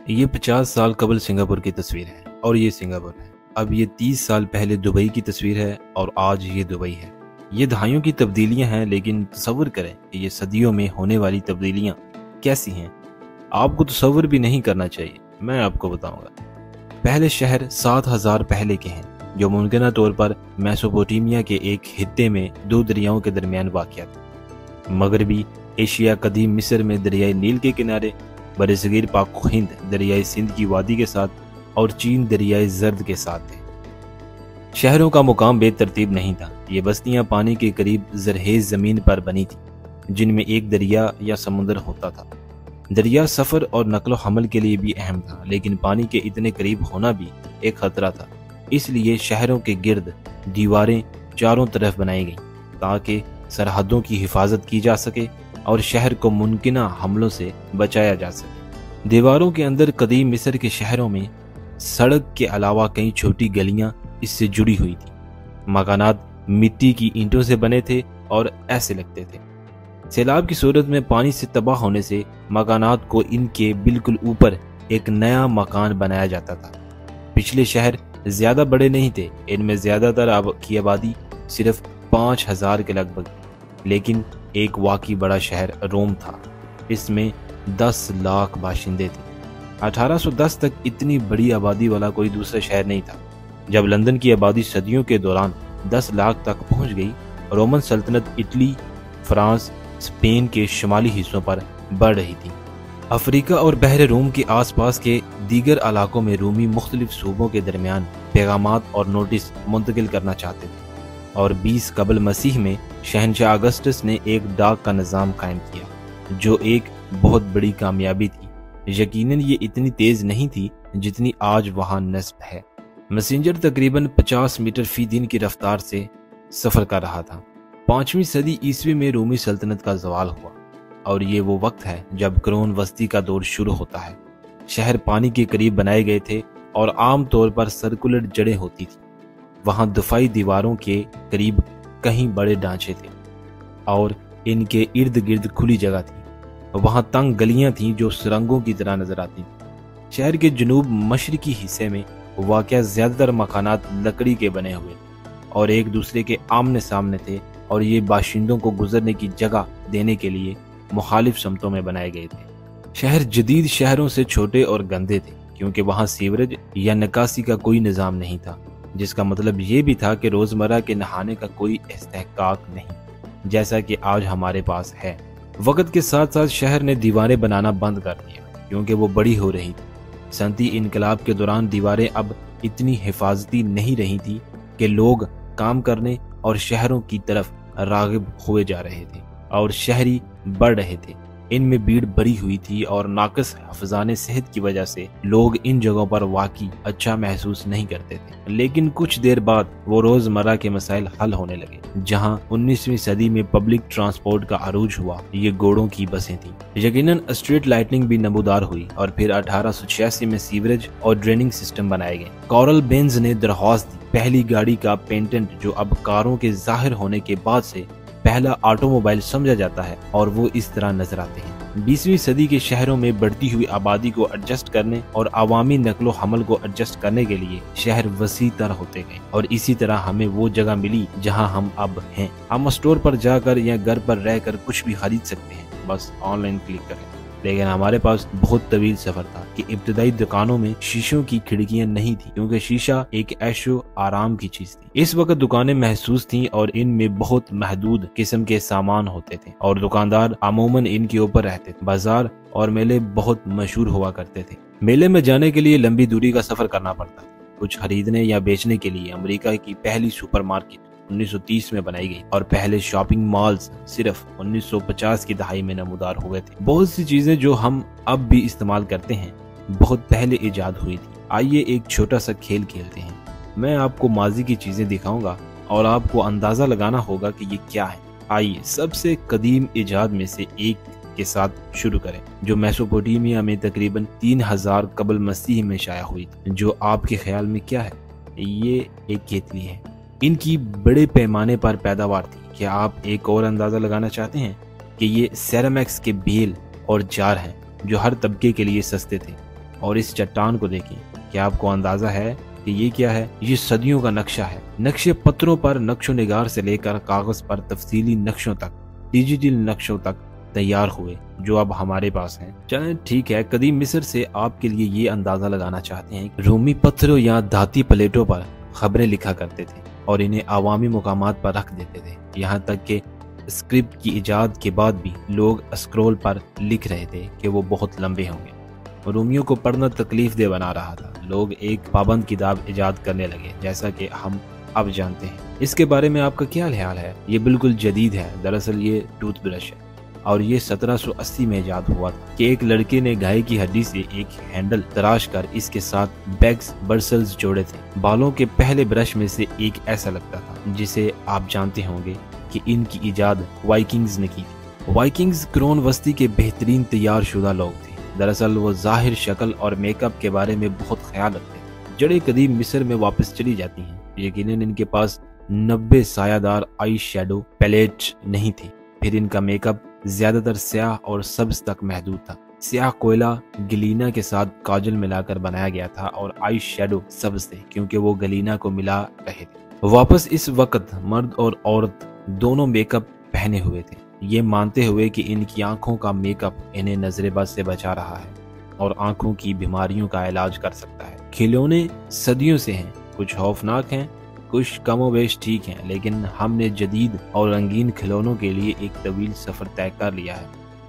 ये 50 साल कबल सिंगापुर की तस्वीर है और ये सिंगापुर है। अब ये 30 साल पहले दुबई की तस्वीर है और आज ये दुबई है। ये दहाइयों की तब्दीलियां हैं, लेकिन तसव्वुर करें कि ये सदियों में होने वाली तब्दीलियां कैसी हैं। आपको तसव्वुर भी नहीं करना चाहिए, मैं आपको बताऊंगा। पहले शहर 7000 पहले के हैं, जो मुमकिना तौर पर मेसोपोटामिया के एक हिस्से में दो दरियाओं के दरमियान वाक़या था। मगरबी एशिया कदीम मिस्र में दरियाई नील के किनारे, बरसगीर पाक हिंद दरियाई सिंध की वादी के साथ और चीन दरियाई जर्द के साथ थे। शहरों का मुकाम बेतरतीब नहीं था। ये बस्तियां पानी के करीब जरहेज जमीन पर बनी थी, जिनमें एक दरिया या समुद्र होता था। दरिया सफर और नकलो हमल के लिए भी अहम था, लेकिन पानी के इतने करीब होना भी एक खतरा था। इसलिए शहरों के गिर्द दीवारें चारों तरफ बनाई गईं ताकि सरहदों की हिफाजत की जा सके और शहर को मुमकिना हमलों से बचाया जा सके। दीवारों के अंदर कदीम मिस्र के शहरों में सड़क के अलावा कई छोटी गलियां इससे जुड़ी हुई थी। मकानात मिट्टी की ईंटों से बने थे और ऐसे लगते थे। सैलाब की सूरत में पानी से तबाह होने से मकानात को इनके बिल्कुल ऊपर एक नया मकान बनाया जाता था। पिछले शहर ज्यादा बड़े नहीं थे, इनमें ज्यादातर की आबादी सिर्फ 5000 के लगभग, लेकिन एक वाकई बड़ा शहर रोम था। इसमें 10 लाख बाशिंदे थे। 1810 तक इतनी बड़ी आबादी वाला कोई दूसरा शहर नहीं था। जब लंदन की आबादी सदियों के दौरान 10 लाख तक पहुंच गई, रोमन सल्तनत इटली, फ्रांस, स्पेन के शुमाली हिस्सों पर बढ़ रही थी। अफ्रीका और बहरे रूम के आसपास के दीगर इलाकों में रूमी मुख्तलिफ सूबों के दरमियान पैगामात और नोटिस मुंतकिल करना चाहते थे, और 20 कबल मसीह में शहनशाह अगस्टस ने एक डाक का निज़ाम कायम किया, जो एक बहुत बड़ी कामयाबी थी। यकीनन ये इतनी तेज नहीं थी जितनी आज वहां नस्ब है। मैसेंजर तकरीबन 50 मीटर फी दिन की रफ्तार से सफर कर रहा था। 5वीं सदी ईस्वी में रूमी सल्तनत का ज़वाल हुआ, और ये वो वक्त है जब क्रोन वस्ती का दौर शुरू होता है। शहर पानी के करीब बनाए गए थे और आम तौर पर सर्कुलर जड़ें होती थी। वहां दफाई दीवारों के करीब कहीं बड़े ढांचे थे और इनके इर्द गिर्द खुली जगह थी। वहां तंग गलियां थीं जो सुरंगों की तरह नजर आती थीं। शहर के जनूब मशरकी हिस्से में वाक़या ज्यादातर मकानात लकड़ी के बने हुए और एक दूसरे के आमने सामने थे, और ये बाशिंदों को गुजरने की जगह देने के लिए मुखालिफ समतों में बनाए गए थे। शहर जदीद शहरों से छोटे और गंदे थे, क्योंकि वहां सीवरेज या निकासी का कोई निज़ाम नहीं था, जिसका मतलब ये भी था कि रोजमर्रा के नहाने का कोई इस्तेहकाक नहीं, जैसा कि आज हमारे पास है। वक्त के साथ साथ शहर ने दीवारें बनाना बंद कर दिया, क्योंकि वो बड़ी हो रही थी। सनती इनकलाब के दौरान दीवारें अब इतनी हिफाजती नहीं रही थी कि लोग काम करने और शहरों की तरफ रागिब हुए जा रहे थे और शहरी बढ़ रहे थे। इनमें भीड़ बढ़ी हुई थी और नाकस हफ्जाने सेहत की वजह से लोग इन जगहों पर वाकई अच्छा महसूस नहीं करते थे। लेकिन कुछ देर बाद वो रोजमर्रा के मसाइल हल होने लगे। जहां 19वीं सदी में पब्लिक ट्रांसपोर्ट का अरूज हुआ, ये घोड़ों की बसें थीं। यकीनन स्ट्रीट लाइटिंग भी नमूदार हुई, और फिर 1886 में सीवरेज और ड्रेनिंग सिस्टम बनाए गए। कॉरल बेंज ने दरख्वास्त दी पहली गाड़ी का पेटेंट, जो अब कारों के जाहिर होने के बाद से पहला ऑटोमोबाइल समझा जाता है, और वो इस तरह नजर आते हैं। 20वीं सदी के शहरों में बढ़ती हुई आबादी को एडजस्ट करने और अवामी नकलो हमल को एडजस्ट करने के लिए शहर वसी तर होते गए, और इसी तरह हमें वो जगह मिली जहां हम अब हैं। हम स्टोर पर जाकर या घर पर रहकर कुछ भी खरीद सकते हैं, बस ऑनलाइन क्लिक करें। लेकिन हमारे पास बहुत तवील सफर था कि इब्तदाई दुकानों में शीशों की खिड़कियां नहीं थी, क्योंकि शीशा एक ऐशो आराम की चीज थी। इस वक्त दुकानें महसूस थीं और इनमें बहुत महदूद किस्म के सामान होते थे, और दुकानदार अमूमन इनके ऊपर रहते थे। बाजार और मेले बहुत मशहूर हुआ करते थे। मेले में जाने के लिए लंबी दूरी का सफर करना पड़ता था। कुछ खरीदने या बेचने के लिए अमेरिका की पहली सुपरमार्केट 1930 में बनाई गई, और पहले शॉपिंग मॉल्स सिर्फ 1950 की दहाई में नमूदार हो गए थे। बहुत सी चीजें जो हम अब भी इस्तेमाल करते हैं बहुत पहले इजाद हुई थी। आइए एक छोटा सा खेल खेलते हैं। मैं आपको माजी की चीजें दिखाऊंगा और आपको अंदाजा लगाना होगा कि ये क्या है। आइए सबसे कदीम इजाद में से एक के साथ शुरू करें, जो मेसोपोटामिया में तकरीबन 3000 कबल मसीह में शाया हुई थी। जो आपके ख्याल में क्या है? ये एक केतली है। इनकी बड़े पैमाने पर पैदावार थी। क्या आप एक और अंदाजा लगाना चाहते हैं कि ये सेरामिक्स के बेल और जार हैं, जो हर तबके के लिए सस्ते थे? और इस चट्टान को देखें। क्या आपको अंदाजा है कि ये क्या है? ये सदियों का नक्शा है। नक्शे पत्थरों पर नक्शो निगार से लेकर कागज पर तफसीली नक्शों तक, डिजिटल नक्शों तक तैयार हुए, जो अब हमारे पास हैं। चलें ठीक है, कदीम मिस्र से आपके लिए ये अंदाजा लगाना चाहते हैं। रोमी पत्थरों या धाती प्लेटों पर खबरें लिखा करते थे और इन्हें अवामी मुकामात पर रख देते थे। यहाँ तक कि स्क्रिप्ट की इजाद के बाद भी लोग स्क्रोल पर लिख रहे थे कि वो बहुत लंबे होंगे। रोमियो को पढ़ना तकलीफ दे बना रहा था। लोग एक पाबंद किताब इजाद करने लगे, जैसा कि हम अब जानते हैं। इसके बारे में आपका क्या ख्याल है? ये बिल्कुल जदीद है। दरअसल ये टूथब्रश है और ये 1780 में इजाद हुआ था कि एक लड़के ने गाय की हड्डी से एक हैंडल तराश कर इसके साथ बैग्स बर्सल्स जोड़े थे। बालों के पहले ब्रश में से एक ऐसा लगता था, जिसे आप जानते होंगे कि इनकी इजाद वाइकिंग्स ने की थी। वाइकिंग्स क्रोन वस्ती के बेहतरीन तैयार शुदा लोग थे। दरअसल वो जाहिर शक्ल और मेकअप के बारे में बहुत ख्याल रखते थे। जड़ें कदीम मिस्र में वापस चली जाती हैं। यकीनन इनके पास 90 सायादार आई शेडो पैलेट नहीं थे। फिर इनका मेकअप ज्यादातर स्याह और सब्ज तक महदूद था। स्याह कोयला गलीना के साथ काजल मिलाकर बनाया गया था और आई शेडो सब्ज थे, क्योंकि वो गलीना को मिला रहे थे। वापस इस वक्त मर्द और औरत दोनों मेकअप पहने हुए थे, ये मानते हुए कि इनकी आंखों का मेकअप इन्हें नजरेबाज से बचा रहा है और आंखों की बीमारियों का इलाज कर सकता है। खिलौने सदियों से हैं, कुछ खौफनाक हैं, कुछ कमोबेश ठीक हैं, लेकिन हमने जदीद और रंगीन खिलौनों के लिए एक तवील सफर तय कर लिया है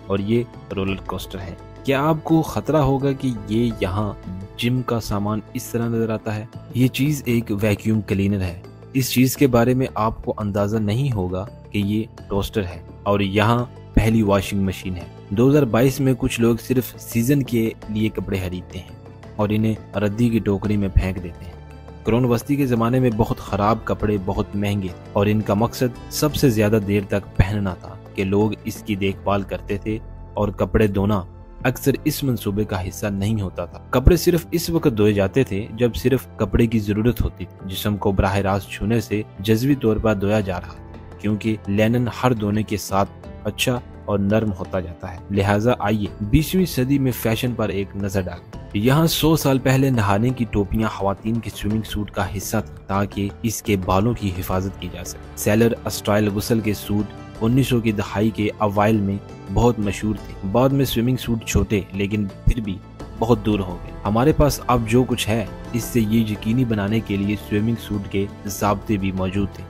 और ये रोलर कोस्टर है। क्या आपको खतरा होगा कि ये यहाँ जिम का सामान इस तरह नजर आता है? ये चीज एक वैक्यूम क्लीनर है। इस चीज के बारे में आपको अंदाजा नहीं होगा कि ये टोस्टर है और यहाँ पहली वॉशिंग मशीन है। 2022 में कुछ लोग सिर्फ सीजन के लिए कपड़े खरीदते हैं और इन्हें रद्दी की टोकरी में फेंक देते हैं। क्रोन वस्ती के जमाने में बहुत खराब कपड़े बहुत महंगे थे और इनका मकसद सबसे ज्यादा देर तक पहनना था कि लोग इसकी देखभाल करते थे और कपड़े धोना अक्सर इस मंसूबे का हिस्सा नहीं होता था। कपड़े सिर्फ इस वक्त धोए जाते थे जब सिर्फ कपड़े की जरूरत होती थी। जिस्म को बराह रास्त छूने से जज्बी तौर पर धोया जा रहा था, क्योंकि लेनन हर धोने के साथ अच्छा और नर्म होता जाता है। लिहाजा आइए 20वीं सदी में फैशन पर एक नजर डालें। यहाँ 100 साल पहले नहाने की टोपियां खवातीन के स्विमिंग सूट का हिस्सा थी ताकि इसके बालों की हिफाजत की जा सके। सेलर स्टाइल गुस्ल के सूट 1900 की दहाई के अवाइल में बहुत मशहूर थे। बाद में स्विमिंग सूट छोटे लेकिन फिर भी बहुत दूर हो गए। हमारे पास अब जो कुछ है, इससे ये यकीनी बनाने के लिए स्विमिंग सूट के ज़ाब्ते भी मौजूद थे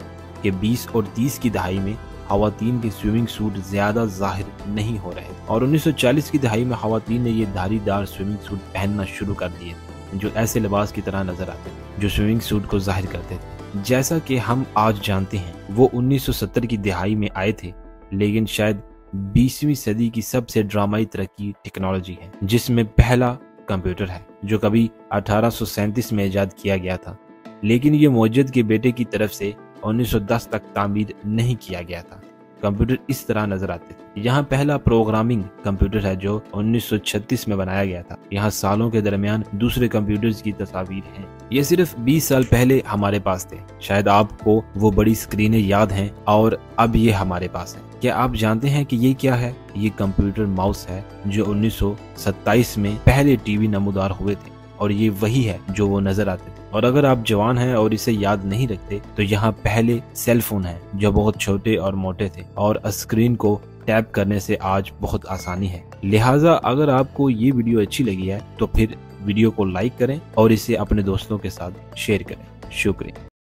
कि 20 और 30 की दहाई में खवातीन के स्विमिंग सूट ज्यादा जाहिर नहीं हो रहे और 1940 की दहाई में खवातीन ने ये धारीदार स्विमिंग सूट पहनना शुरू कर दिए, जो ऐसे लिबास की तरह नजर आते थे जो स्विमिंग सूट को जाहिर करते थे। जैसा कि हम आज जानते हैं, वो 1970 की दहाई में आए थे, लेकिन शायद 20वीं सदी की सबसे ड्रामाई तरक्की टेक्नोलॉजी है, जिसमें पहला कंप्यूटर है जो कभी 1837 में इजाद किया गया था, लेकिन ये मौजूद के बेटे की तरफ से 1910 तक तामीर नहीं किया गया था। कंप्यूटर इस तरह नजर आते थे। यहाँ पहला प्रोग्रामिंग कंप्यूटर है जो 1936 में बनाया गया था। यहाँ सालों के दरमियान दूसरे कंप्यूटर्स की तस्वीर हैं। ये सिर्फ 20 साल पहले हमारे पास थे। शायद आपको वो बड़ी स्क्रीनें याद हैं और अब ये हमारे पास है। क्या आप जानते हैं कि ये क्या है? ये कंप्यूटर माउस है जो 1927 में पहले टीवी नमूदार हुए थे और ये वही है जो वो नजर आते थे। और अगर आप जवान हैं और इसे याद नहीं रखते तो यहाँ पहले सेल फोन है जो बहुत छोटे और मोटे थे और स्क्रीन को टैप करने से आज बहुत आसानी है। लिहाजा अगर आपको ये वीडियो अच्छी लगी है तो फिर वीडियो को लाइक करें और इसे अपने दोस्तों के साथ शेयर करें। शुक्रिया।